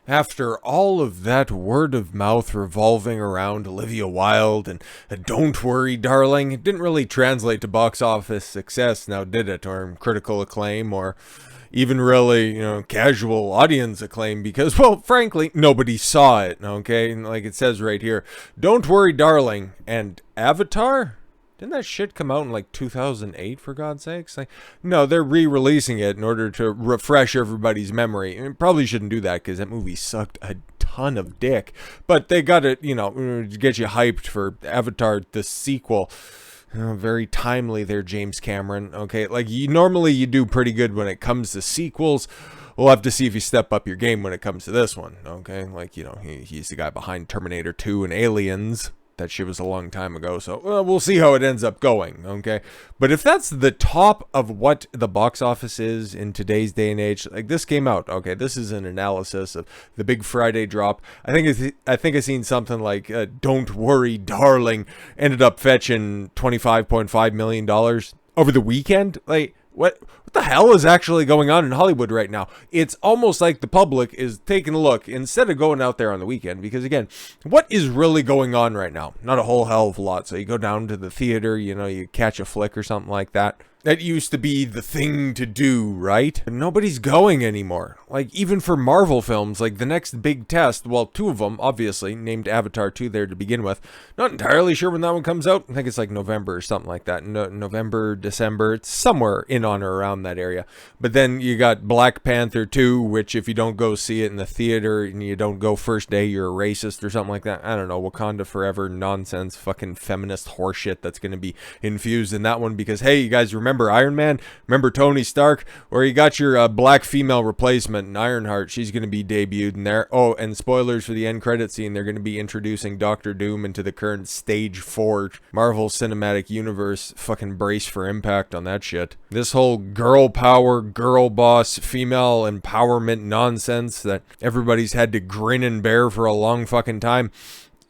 After all of that word of mouth revolving around Olivia Wilde and Don't Worry Darling, it didn't really translate to box office success now, did it? Or critical acclaim, or even really, casual audience acclaim, because, well, frankly, nobody saw it, okay? Like it says right here, Don't Worry Darling and Avatar? Didn't that shit come out in like 2008, for God's sakes? Like, no, they're re-releasing it in order to refresh everybody's memory. And probably shouldn't do that because that movie sucked a ton of dick. But they got it, to get you hyped for Avatar, the sequel. Very timely there, James Cameron. Okay, like normally you do pretty good when it comes to sequels. We'll have to see if you step up your game when it comes to this one. Okay, like, he's the guy behind Terminator 2 and Aliens. That shit was a long time ago, so we'll see how it ends up going, okay? But if that's the top of what the box office is in today's day and age, like this came out, okay? This is an analysis of the big Friday drop. I think I seen something like Don't Worry Darling ended up fetching $25.5 million over the weekend. Like, what the hell is actually going on in Hollywood right now? It's almost like the public is taking a look instead of going out there on the weekend, because again, what is really going on right now? Not a whole hell of a lot. So you go down to the theater, you catch a flick or something like that. That used to be the thing to do, right? But nobody's going anymore. Like, even for Marvel films, like the next big test, well, two of them, obviously, named Avatar 2 there to begin with. Not entirely sure when that one comes out. I think it's like November or something like that. November, December, it's somewhere in on or around that area. But then you got Black Panther 2, which if you don't go see it in the theater and you don't go first day, you're a racist or something like that. I don't know, Wakanda Forever nonsense, fucking feminist horseshit that's going to be infused in that one because, hey, you guys remember Iron Man? Remember Tony Stark? Or you got your black female replacement in Ironheart. She's going to be debuted in there. Oh, and spoilers for the end credit scene. They're going to be introducing Doctor Doom into the current Stage 4 Marvel Cinematic Universe. Fucking brace for impact on that shit. This whole girl power, girl boss, female empowerment nonsense that everybody's had to grin and bear for a long fucking time.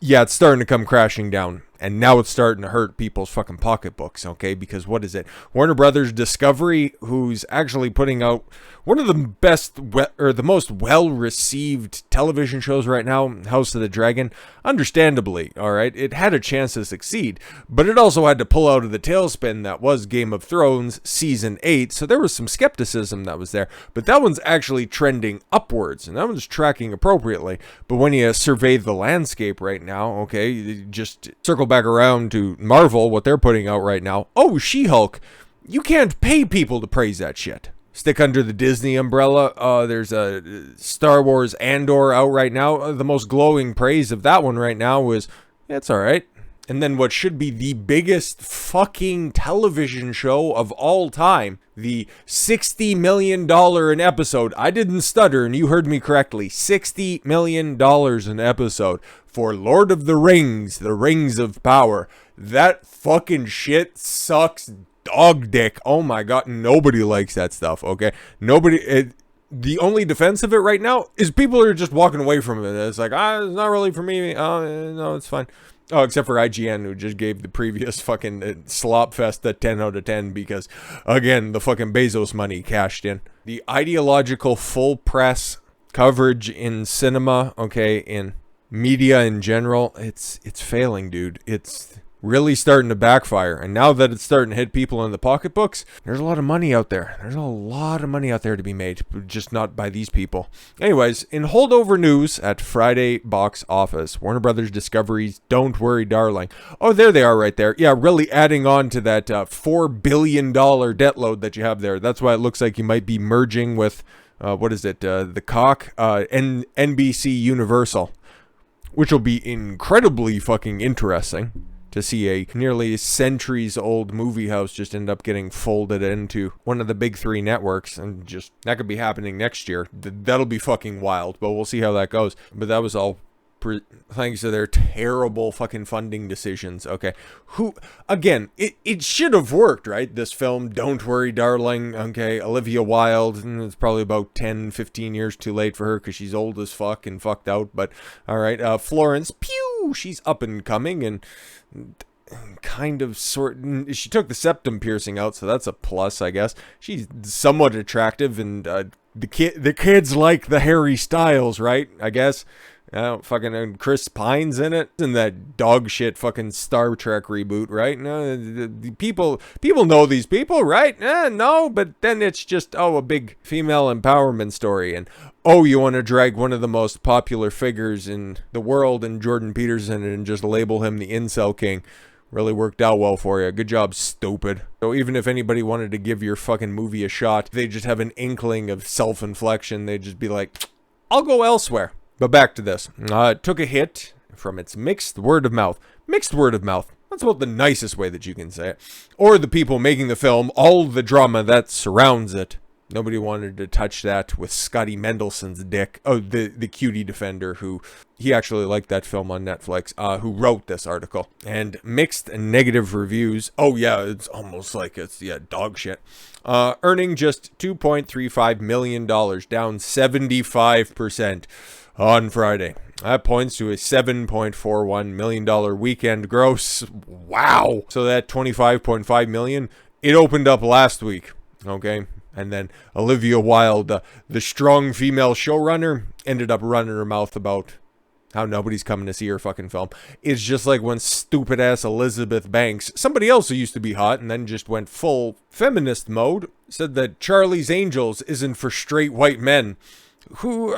Yeah, it's starting to come crashing down. And now it's starting to hurt people's fucking pocketbooks, okay? Because what is it? Warner Brothers Discovery, who's actually putting out one of the best, or the most well-received television shows right now, House of the Dragon, understandably, all right? It had a chance to succeed, but it also had to pull out of the tailspin that was Game of Thrones Season 8, so there was some skepticism that was there. But that one's actually trending upwards, and that one's tracking appropriately. But when you survey the landscape right now, okay, just circle back around to Marvel, what they're putting out right now. Oh, She-Hulk. You can't pay people to praise that shit. Stick under the Disney umbrella. There's a Star Wars Andor out right now. The most glowing praise of that one right now is, yeah, it's all right. And then what should be the biggest fucking television show of all time, the $60 million an episode. I didn't stutter and you heard me correctly. $60 million an episode for Lord of the Rings of Power. That fucking shit sucks dog dick. Oh my God. Nobody likes that stuff. Okay. The only defense of it right now is people are just walking away from it. It's like, it's not really for me. No, it's fine. Oh, except for IGN, who just gave the previous fucking slop fest a 10 out of 10 because, again, the fucking Bezos money cashed in. The ideological full press coverage in cinema, okay, in media in general, it's failing, dude. It's really starting to backfire. And now that it's starting to hit people in the pocketbooks, there's a lot of money out there. There's a lot of money out there to be made, just not by these people. Anyways, in holdover news at Friday box office, Warner Brothers Discovery's Don't Worry Darling. Oh, there they are right there. Yeah, really adding on to that $4 billion debt load that you have there. That's why it looks like you might be merging with, the cock, NBC Universal, which will be incredibly fucking interesting. To see a nearly centuries-old movie house just end up getting folded into one of the big three networks, and just that could be happening next year. That'll be fucking wild, but we'll see how that goes. But that was all thanks to their terrible fucking funding decisions. Okay, again, it should have worked, right? This film, Don't Worry Darling. Okay, Olivia Wilde, it's probably about 10-15 years too late for her because she's old as fuck and fucked out, but all right. Florence Pugh, she's up and coming and she took the septum piercing out, so that's a plus, I guess. She's somewhat attractive and the kids like the Harry Styles, right? I guess. Fucking Chris Pine's in it, in that dog shit fucking Star Trek reboot, right? No, the people know these people, right? No, but then it's just a big female empowerment story, and you want to drag one of the most popular figures in the world, in Jordan Peterson, and just label him the Incel King. Really worked out well for you. Good job, stupid. So even if anybody wanted to give your fucking movie a shot, they just have an inkling of self-inflection. They'd just be like, I'll go elsewhere. But back to this. It took a hit from its mixed word of mouth. Mixed word of mouth. That's about the nicest way that you can say it. Or the people making the film, all the drama that surrounds it. Nobody wanted to touch that with Scotty Mendelssohn's dick. Oh, the cutie defender who, he actually liked that film on Netflix, who wrote this article. And mixed and negative reviews. Oh yeah, it's almost like it's, dog shit. Earning just $2.35 million, down 75%. On Friday. That points to a $7.41 million weekend gross. Wow. So that $25.5 million, it opened up last week. Okay. And then Olivia Wilde, the strong female showrunner, ended up running her mouth about how nobody's coming to see her fucking film. It's just like when stupid ass Elizabeth Banks, somebody else who used to be hot and then just went full feminist mode, said that Charlie's Angels isn't for straight white men. Who,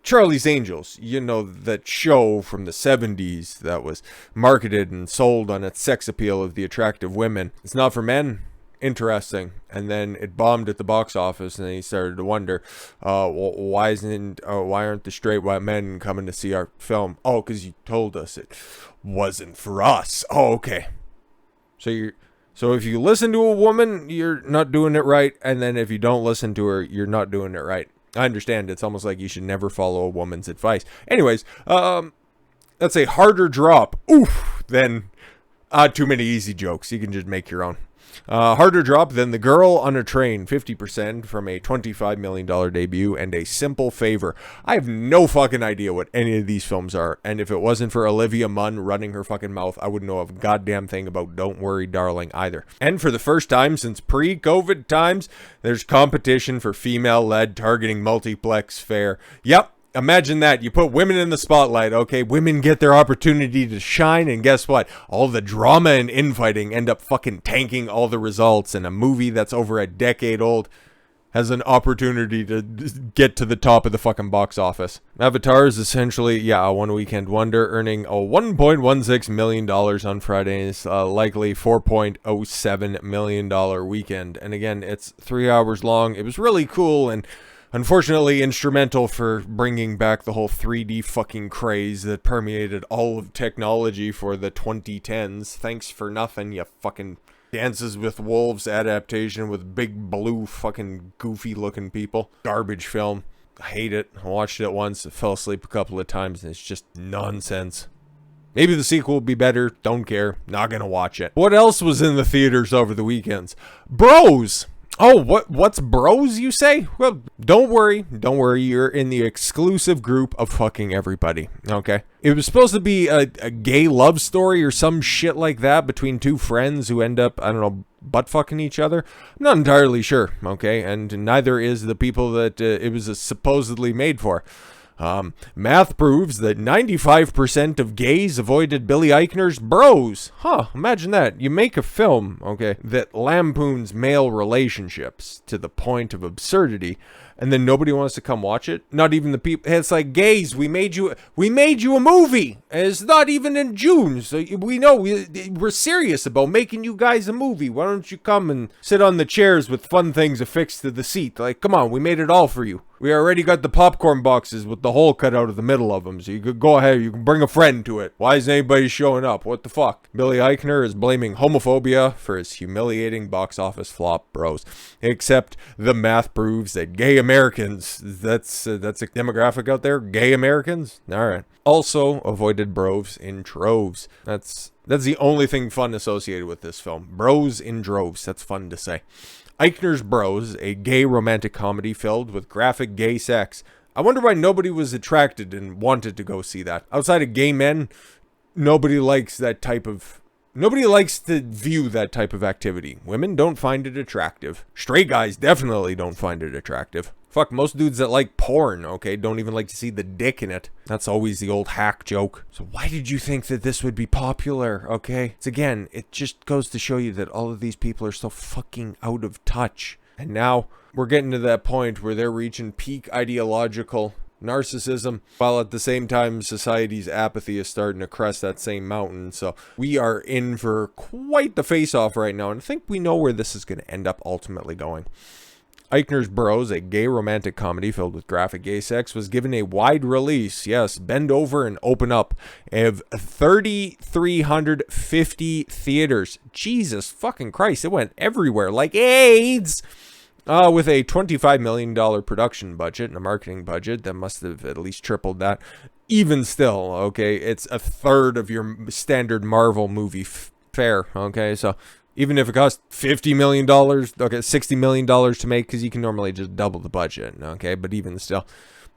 Charlie's Angels, that show from the 70s that was marketed and sold on its sex appeal of the attractive women. It's not for men. Interesting. And then it bombed at the box office, and then he started to wonder, why aren't the straight white men coming to see our film? Oh, because you told us it wasn't for us. Oh, okay. So if you listen to a woman, you're not doing it right, and then if you don't listen to her, you're not doing it right. I understand it's almost like you should never follow a woman's advice. Anyways, that's a harder drop. Oof, than too many easy jokes. You can just make your own. Harder drop than The Girl on a Train, 50% from a $25 million debut, and A Simple Favor. I have no fucking idea what any of these films are, and if it wasn't for Olivia Munn running her fucking mouth, I wouldn't know a goddamn thing about Don't Worry Darling either. And for the first time since pre-COVID times, there's competition for female-led targeting multiplex fare. Yep. Imagine that. You put women in the spotlight, okay? Women get their opportunity to shine, and guess what? All the drama and infighting end up fucking tanking all the results, and a movie that's over a decade old has an opportunity to get to the top of the fucking box office. Avatar is essentially, a one weekend wonder, earning a $1.16 million on Friday's likely $4.07 million weekend. And again, it's 3 hours long. It was really cool, and unfortunately instrumental for bringing back the whole 3D fucking craze that permeated all of technology for the 2010s. Thanks for nothing, you fucking Dances with Wolves adaptation with big blue fucking goofy looking people. Garbage film. I hate it. I watched it once, I fell asleep a couple of times, and it's just nonsense. Maybe the sequel will be better. Don't care. Not gonna watch it. What else was in the theaters over the weekends? Bros! Oh, what's bros, you say? Well, don't worry, you're in the exclusive group of fucking everybody, okay? It was supposed to be a gay love story or some shit like that between two friends who end up, I don't know, butt-fucking each other. I'm not entirely sure, okay? And neither is the people that it was supposedly made for. Math proves that 95% of gays avoided Billy Eichner's bros. Imagine that. You make a film, okay, that lampoons male relationships to the point of absurdity, and then nobody wants to come watch it. Not even the people. It's like, gays, we made you a movie. It's not even in June, so we know we're serious about making you guys a movie. Why don't you come and sit on the chairs with fun things affixed to the seat? Like, come on, we made it all for you. We already got the popcorn boxes with the hole cut out of the middle of them, so you could go ahead, you can bring a friend to it. Why isn't anybody showing up? What the fuck? Billy Eichner is blaming homophobia for his humiliating box office flop, bros. Except the math proves that gay Americans, that's a demographic out there, gay Americans? Alright. Also avoided bros in droves. That's the only thing fun associated with this film. Bros in droves. That's fun to say. Eichner's Bros, a gay romantic comedy filled with graphic gay sex. I wonder why nobody was attracted and wanted to go see that. Outside of gay men, nobody likes that type of Nobody likes to view that type of activity. Women don't find it attractive. Straight guys definitely don't find it attractive. Fuck, most dudes that like porn, okay, don't even like to see the dick in it. That's always the old hack joke. So why did you think that this would be popular, okay? It's again, it just goes to show you that all of these people are so fucking out of touch. And now we're getting to that point where they're reaching peak ideological narcissism, while at the same time society's apathy is starting to crest that same mountain. So we are in for quite the face-off right now, and I think we know where this is going to end up ultimately going. Eichner's Bros, a gay romantic comedy filled with graphic gay sex, was given a wide release. Yes, bend over and open up. Of 3,350 theaters. Jesus fucking Christ, it went everywhere like AIDS! With a $25 million production budget and a marketing budget that must have at least tripled that. Even still, okay, it's a third of your standard Marvel movie fare, okay? So even if it costs $50 million, okay, $60 million to make, because you can normally just double the budget, okay? But even still,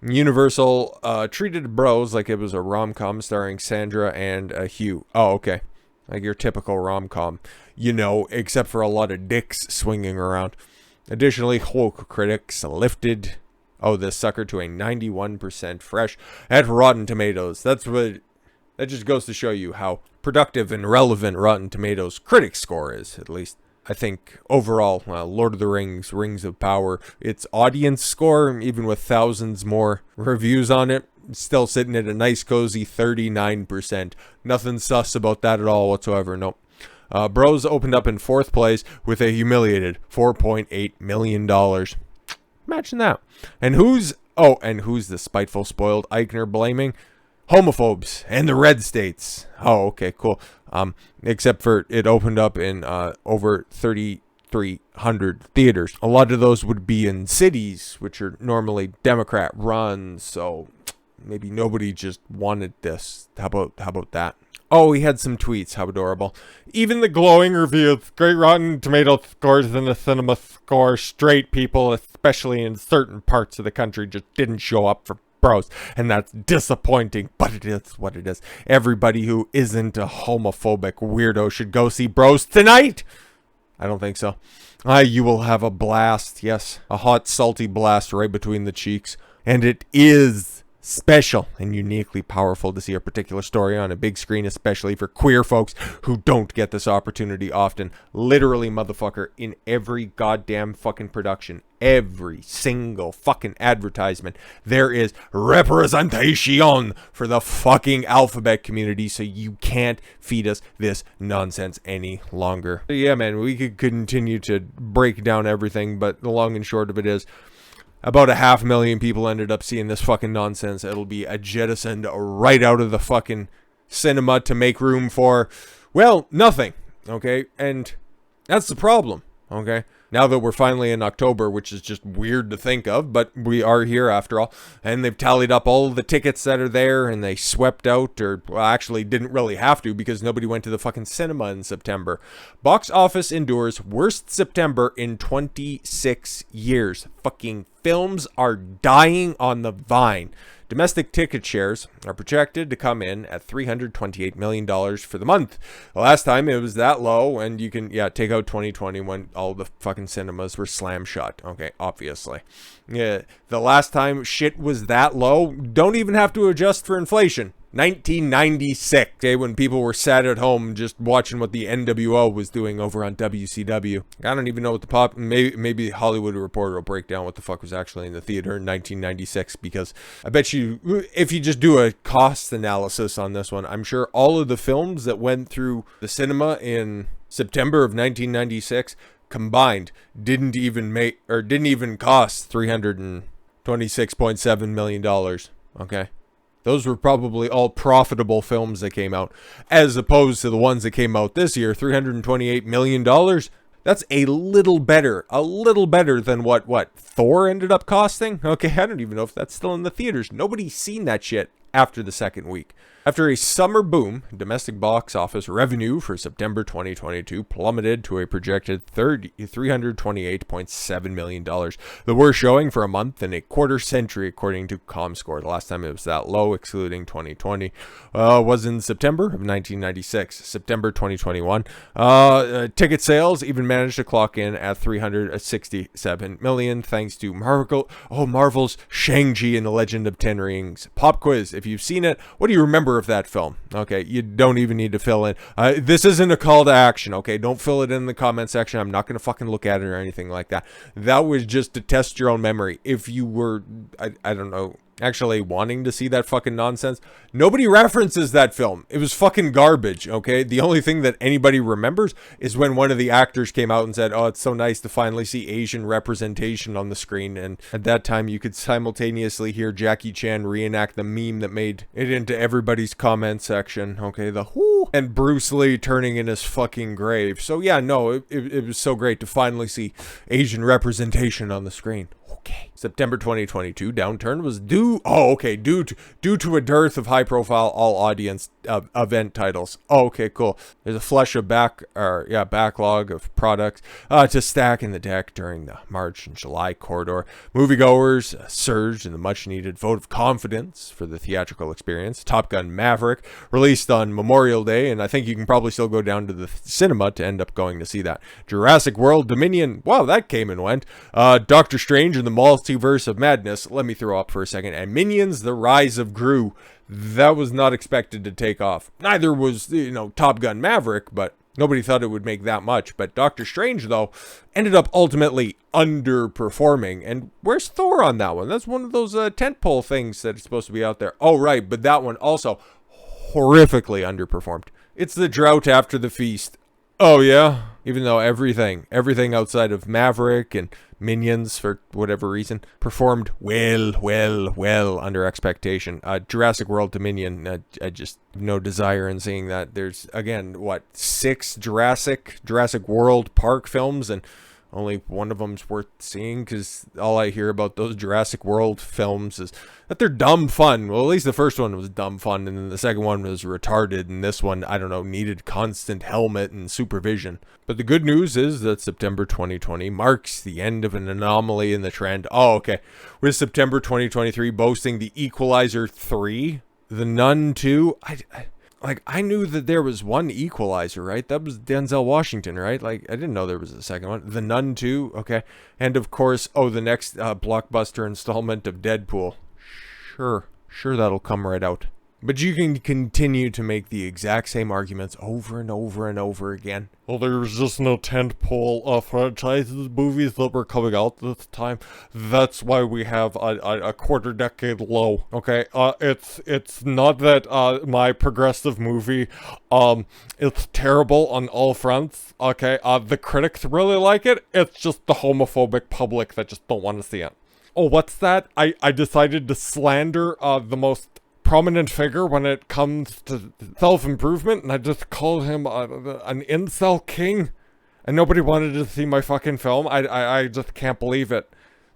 Universal treated Bros like it was a rom-com starring Sandra and Hugh. Oh, okay. Like your typical rom-com, you know, except for a lot of dicks swinging around. Additionally, woke critics lifted this sucker to a 91% fresh at Rotten Tomatoes. That just goes to show you how productive and relevant Rotten Tomatoes critic score is, at least. I think overall, Lord of the Rings, Rings of Power, its audience score, even with thousands more reviews on it, still sitting at a nice cozy 39%. Nothing sus about that at all whatsoever, nope. Bros opened up in 4th place with a humiliated $4.8 million. Imagine that. And who's the spiteful, spoiled Eichner blaming? Homophobes and the red states. Oh, okay, cool. Except for it opened up in over 3,300 theaters. A lot of those would be in cities, which are normally Democrat run, so maybe nobody just wanted this. How about that? Oh, he had some tweets. How adorable. Even the glowing reviews, great Rotten Tomato scores and the cinema score, straight people, especially in certain parts of the country, just didn't show up for Bros. And that's disappointing, but it is what it is. Everybody who isn't a homophobic weirdo should go see Bros tonight. I don't think so. You will have a blast. Yes, a hot, salty blast right between the cheeks. And it is special and uniquely powerful to see a particular story on a big screen, especially for queer folks who don't get this opportunity often. Literally, motherfucker, in every goddamn fucking production, every single fucking advertisement, there is representation for the fucking alphabet community, so you can't feed us this nonsense any longer. Yeah, man, we could continue to break down everything, but the long and short of it is, about 500,000 people ended up seeing this fucking nonsense. It'll be jettisoned right out of the fucking cinema to make room for, well, nothing, okay? And that's the problem, okay? Now that we're finally in October, which is just weird to think of, but we are here after all, and they've tallied up all the tickets that are there, and they swept out, or well, actually didn't really have to because nobody went to the fucking cinema in September. Box office endures worst September in 26 years. Fucking films are dying on the vine. Domestic ticket shares are projected to come in at $328 million for the month. The last time it was that low, and you can, take out 2020 when all the fucking cinemas were slam shut. Okay, obviously. Yeah, the last time shit was that low, don't even have to adjust for inflation. 1996, okay, when people were sat at home just watching what the NWO was doing over on WCW. I don't even know what maybe Hollywood Reporter will break down what the fuck was actually in the theater in 1996, because I bet you, if you just do a cost analysis on this one, I'm sure all of the films that went through the cinema in September of 1996 combined didn't even cost $326.7 million, okay? Those were probably all profitable films that came out, as opposed to the ones that came out this year, $328 million. That's a little better than what Thor ended up costing. Okay, I don't even know if that's still in the theaters. Nobody's seen that shit. after the second week. After a summer boom, domestic box office revenue for September 2022 plummeted to a projected $328.7 million, the worst showing for a month in a quarter century, according to ComScore. The last time it was that low, excluding 2020, was in September of 1996. September 2021, ticket sales even managed to clock in at 367 million, thanks to Marvel's Shang-Chi and the Legend of Ten Rings. Pop quiz: if you've seen it, what do you remember of that film? Okay, you don't even need to fill in. This isn't a call to action, okay? Don't fill it in the comment section. I'm not going to fucking look at it or anything like that. That was just to test your own memory. If you were, I don't know, actually wanting to see that fucking nonsense, nobody references that film. It was fucking garbage, okay? The only thing that anybody remembers is when one of the actors came out and said, oh, it's so nice to finally see Asian representation on the screen. And at that time, you could simultaneously hear Jackie Chan reenact the meme that made it into everybody's comment section, okay? The whoo, and Bruce Lee turning in his fucking grave. So yeah, no, it was so great to finally see Asian representation on the screen. Okay. September 2022 downturn was due to a dearth of high-profile all-audience event titles. Oh, okay, cool. There's a flush of backlog of products to stack in the deck during the March and July corridor. Moviegoers surged in the much-needed vote of confidence for the theatrical experience. Top Gun Maverick released on Memorial Day, and I think you can probably still go down to the cinema to end up going to see that. Jurassic World Dominion, wow, that came and went. Doctor Strange and the Multiverse of Madness, let me throw up for a second, and Minions: The Rise of Gru. That was not expected to take off. Neither was, Top Gun Maverick, but nobody thought it would make that much. But Doctor Strange, though, ended up ultimately underperforming. And where's Thor on that one? That's one of those tentpole things that is supposed to be out there. Oh, right, but that one also horrifically underperformed. It's the drought after the feast. Oh, yeah? Even though everything outside of Maverick and Minions, for whatever reason, performed well under expectation. Jurassic World Dominion, I just have no desire in seeing that. There's, again, 6 Jurassic World Park films, and only one of them's worth seeing, because all I hear about those Jurassic World films is that they're dumb fun. Well, at least the first one was dumb fun, and then the second one was retarded, and this one, I don't know, needed constant helmet and supervision. But the good news is that September 2020 marks the end of an anomaly in the trend. Oh, okay. With September 2023 boasting The Equalizer 3, The Nun 2, I knew that there was one Equalizer, right? That was Denzel Washington, right? I didn't know there was a second one. The Nun 2, okay. And of course, the next blockbuster installment of Deadpool. Sure, that'll come right out. But you can continue to make the exact same arguments over and over and over again. Well, there's just no tentpole franchises movies that were coming out this time. That's why we have a quarter decade low. Okay, it's not that my progressive movie it's terrible on all fronts. Okay, the critics really like it. It's just the homophobic public that just don't want to see it. Oh, what's that? I decided to slander the most prominent figure when it comes to self-improvement, and I just called him an Incel King, and nobody wanted to see my fucking film. I just can't believe it.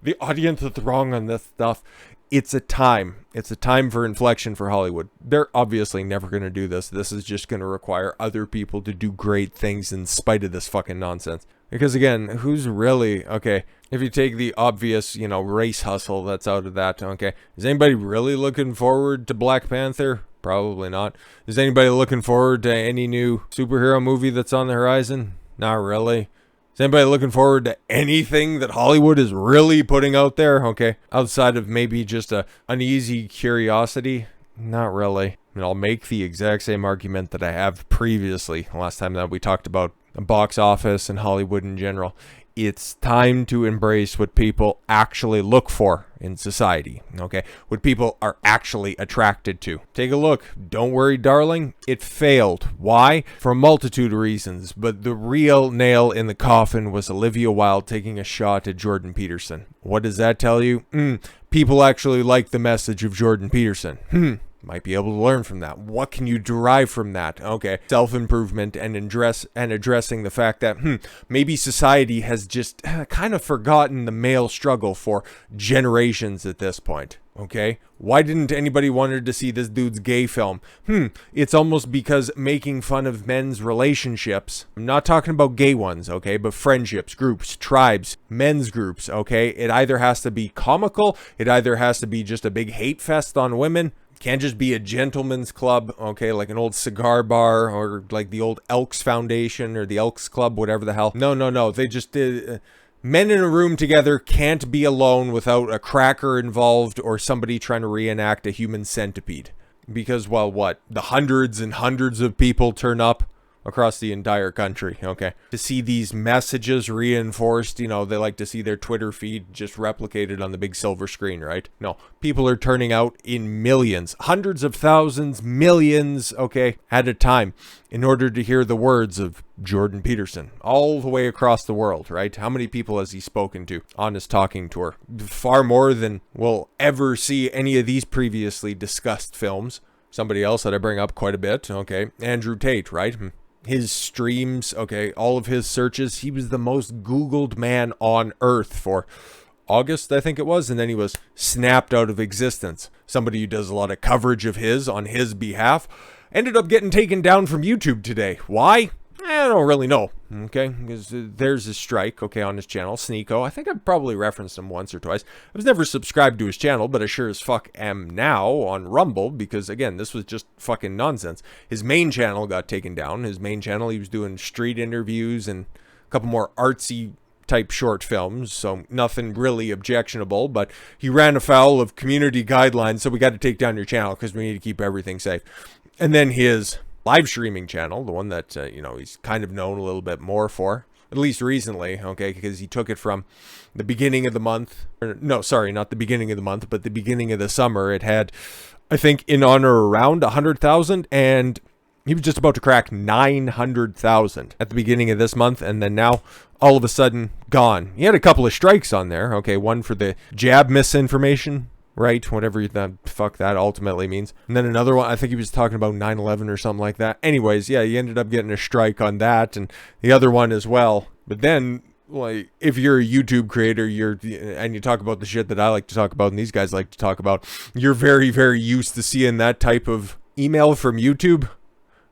The audience is wrong on this stuff. It's a time for inflection for Hollywood. They're obviously never going to do this. This is just going to require other people to do great things in spite of this fucking nonsense. Because again, who's really, okay, if you take the obvious, race hustle that's out of that, okay, is anybody really looking forward to Black Panther? Probably not. Is anybody looking forward to any new superhero movie that's on the horizon? Not really. Is anybody looking forward to anything that Hollywood is really putting out there? Okay, outside of maybe just a uneasy curiosity? Not really. And I'll make the exact same argument that I have previously, last time that we talked about the box office and Hollywood in general. It's time to embrace what people actually look for in society, okay? What people are actually attracted to. Take a look. Don't worry, darling. It failed. Why? For a multitude of reasons, but the real nail in the coffin was Olivia Wilde taking a shot at Jordan Peterson. What does that tell you? People actually like the message of Jordan Peterson. Might be able to learn from that. What can you derive from that? Okay, self-improvement and addressing the fact that maybe society has just kind of forgotten the male struggle for generations at this point. Okay, why didn't anybody wanted to see this dude's gay film? It's almost because making fun of men's relationships. I'm not talking about gay ones, okay, but friendships, groups, tribes, men's groups, okay? It either has to be comical, it either has to be just a big hate fest on women. Can't just be a gentleman's club, okay, like an old cigar bar or like the old Elks Foundation or the Elks Club, whatever the hell. No. They just did. Men in a room together can't be alone without a cracker involved or somebody trying to reenact a human centipede. Because, well, what? The hundreds and hundreds of people turn up across the entire country, okay? To see these messages reinforced, you know, they like to see their Twitter feed just replicated on the big silver screen, right? No, people are turning out in millions, hundreds of thousands, millions, okay, at a time in order to hear the words of Jordan Peterson all the way across the world, right? How many people has he spoken to on his talking tour? Far more than we'll ever see any of these previously discussed films. Somebody else that I bring up quite a bit, okay, Andrew Tate, right? His streams, okay, all of his searches, he was the most Googled man on earth for August, I think it was, and then he was snapped out of existence. Somebody who does a lot of coverage of his on his behalf ended up getting taken down from YouTube today. Why? I don't really know, okay, because there's a strike, okay, on his channel, Sneako. I think I've probably referenced him once or twice. I was never subscribed to his channel, but I sure as fuck am now on Rumble, because, again, this was just fucking nonsense. His main channel got taken down. His main channel, he was doing street interviews and a couple more artsy type short films, so nothing really objectionable, but he ran afoul of community guidelines, so we got to take down your channel because we need to keep everything safe. And then his live streaming channel, the one that, you know, he's kind of known a little bit more for, at least recently, okay, because he took it from the beginning of the month, or, no, sorry, not the beginning of the month, but the beginning of the summer. It had, I think, in honor around 100,000, and he was just about to crack 900,000 at the beginning of this month, and then now, all of a sudden, gone. He had a couple of strikes on there, okay, one for the jab misinformation, right, whatever the fuck that ultimately means. And then another one, I think he was talking about 9/11 or something like that. Anyways, yeah, he ended up getting a strike on that, and the other one as well. But then, like, if you're a YouTube creator, and you talk about the shit that I like to talk about and these guys like to talk about, you're very, very used to seeing that type of email from YouTube,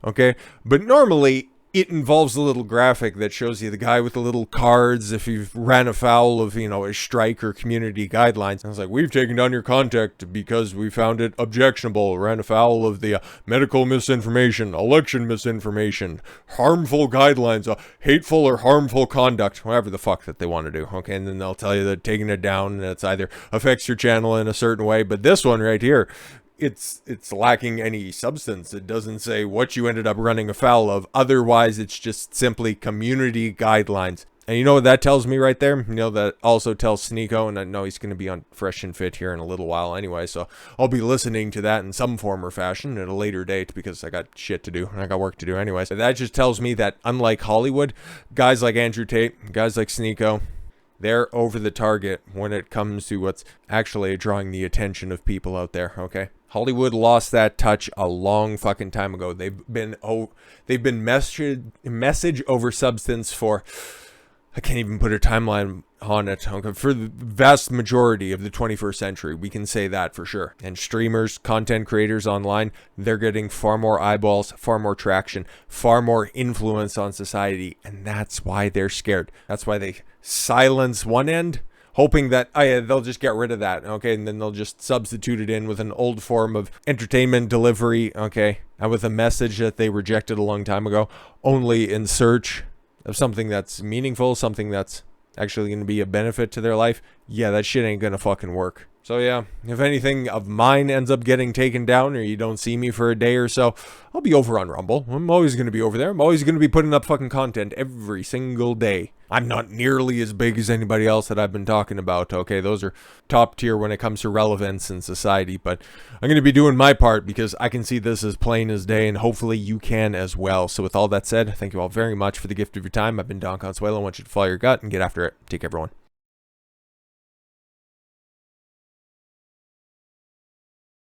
okay? But normally, it involves a little graphic that shows you the guy with the little cards if you've ran afoul of, you know, a strike or community guidelines. And it's like, we've taken down your content because we found it objectionable, ran afoul of the medical misinformation, election misinformation, harmful guidelines, hateful or harmful conduct, whatever the fuck that they want to do, okay? And then they'll tell you that taking it down, and it's either affects your channel in a certain way, but this one right here, it's lacking any substance. It doesn't say what you ended up running afoul of. Otherwise, it's just simply community guidelines. And you know what that tells me right there? You know, that also tells Sneako, and I know he's going to be on Fresh and Fit here in a little while anyway, so I'll be listening to that in some form or fashion at a later date because I got shit to do, and I got work to do anyway. So that just tells me that, unlike Hollywood, guys like Andrew Tate, guys like Sneako, they're over the target when it comes to what's actually drawing the attention of people out there, okay? Hollywood lost that touch a long fucking time ago. They've been message over substance for, I can't even put a timeline on it, okay? For the vast majority of the 21st century, we can say that for sure. And streamers, content creators online, they're getting far more eyeballs, far more traction, far more influence on society, and that's why they're scared. That's why they silence one end, hoping that, oh yeah, they'll just get rid of that, okay, and then they'll just substitute it in with an old form of entertainment delivery, okay, and with a message that they rejected a long time ago, only in search of something that's meaningful, something that's actually going to be a benefit to their life. Yeah, that shit ain't gonna fucking work. So yeah, if anything of mine ends up getting taken down or you don't see me for a day or so, I'll be over on Rumble. I'm always going to be over there. I'm always going to be putting up fucking content every single day. I'm not nearly as big as anybody else that I've been talking about, okay? Those are top tier when it comes to relevance in society, but I'm going to be doing my part because I can see this as plain as day, and hopefully you can as well. So with all that said, thank you all very much for the gift of your time. I've been Don Consuelo. I want you to follow your gut and get after it. Take care, everyone.